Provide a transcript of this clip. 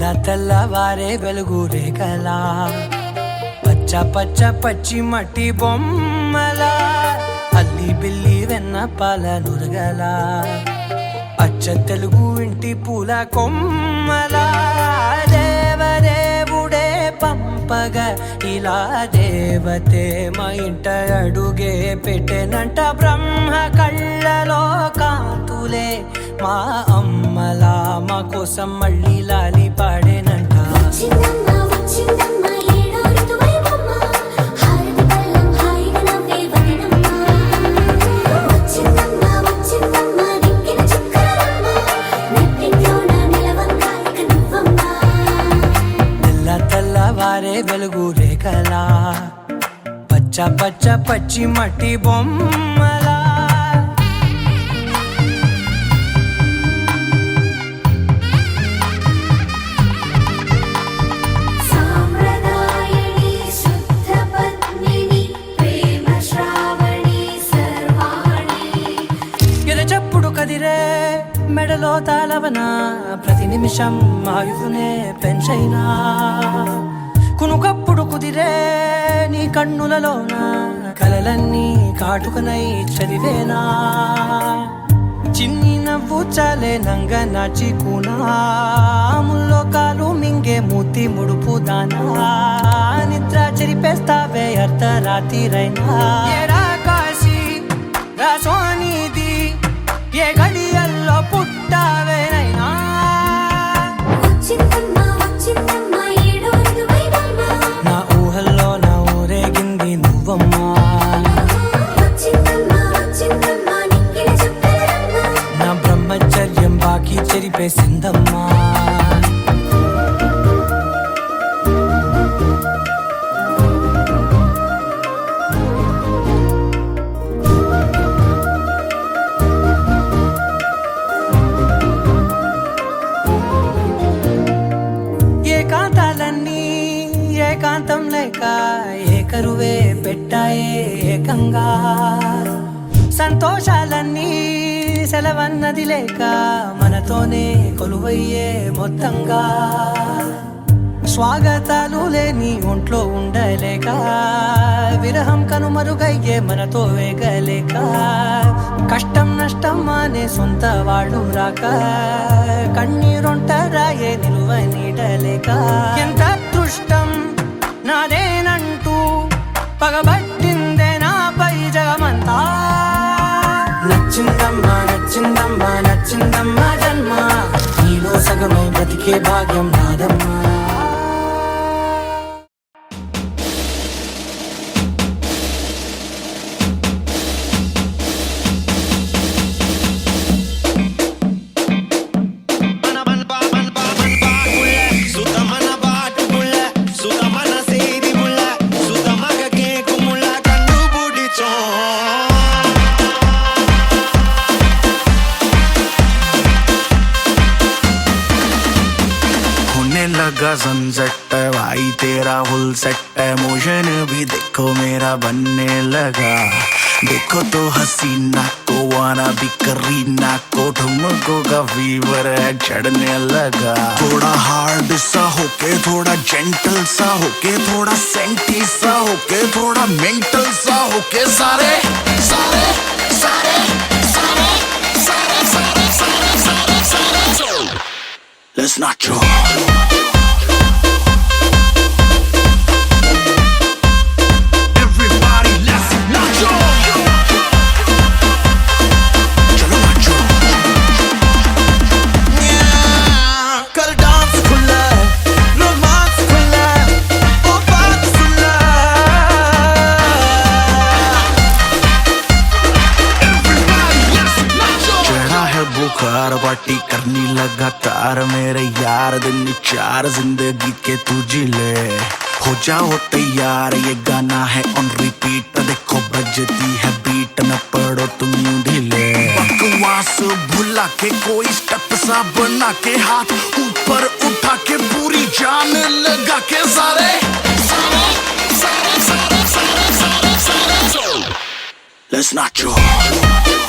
తెల్లవారే వెలుగు రేఖలా పచ్చ పచ్చ పచ్చి మట్టి బొమ్మల అల్లి బిల్లి వెన్న పాల నురగల అచ్చ తెలుగు ఇంటి పూల కొమ్మల దేవదేవుడే పంపగా ఇలా దేవతే మా ఇంట అడుగే పెట్టెనంట బ్రహ్మ కళ్ళలో కాంతులే మా అమ్మలా మా కోసం మళ్ళీ లాలి పాడేనంట తెల్లవారే వెలుగు రేఖలా పచ్చ పచ్చ పచ్చి మట్టి బొమ్మలా కదిరే మెడలో తాళవన ప్రతి నిమిషం ఆయువునే పెంచైనా కునుకప్పుడు కుదిరే నీ కన్నులలోన కలలన్నీ కాటుకనై చదివేనా చిన్ని నవ్వు చాలే నంగ నాచి కూనాముల్లో కాలు మింగే మూతి ముడుపు దానా నిద్ర చెరిపేస్తావే అర్ధరాత్రిరైనా ఏరా కాశీ రాసోనిది ఏ గడియల్లో పుట్టావేనైనా నా ఊహల్లో నా ఊరేగింది నువ్వమ్మా నా బ్రహ్మచర్యం బాకీ చెరిపేసిందమ్మా ఏకాంతం లేక ఏకరువే పెట్టాయే ఏకంగా సంతోషాలన్నీ సెలవన్నది లేక మనతోనే కొలువయ్యే మొత్తంగా స్వాగతాలు లేని ఒంట్లో ఉండలేక విరహం కనుమరుగయ్యే మనతో వేగలేక కష్టం నష్టం అనే సొంత వాళ్ళు రాక కన్నీరొంటరాయే నిలువ నీడలేక ఎంత అదృష్టం నాదేనంటూ పగబట్టిందే నాపై జగమంతా నచ్చిందమ్మా నచ్చిందమ్మా నచ్చిందమ్మా జన్మ నీలో సగమై బ్రతికే భాగ్యం నాదమ్మా सनसेट भाई तेरा फुल सेट है मोशन भी देखो मेरा बनने लगा देखो तो हसीना को वाना भी करीना को ठुमको का फीवर है चढ़ने लगा थोड़ा हार्ड सा होके थोड़ा जेंटल सा होके थोड़ा सेंटी सा होके थोड़ा मेंटल सा होके सारे सारे सारे सारे सारे सारे सारे सारे सारे let's not joke पार्टी करनी लगातार मेरे यार दिन चार जिंदगी के तू जी ले हो जाओ तैयार ये गाना है ऑन रिपीट देखो बजती है बीट न पड़ो तुम यूं ढीले बकवास भुला के कोई स्टेप सा बना के हाथ ऊपर उठा के पूरी जान लगा के सारे सारे सारे सारे सारे सारे सारे let's not joke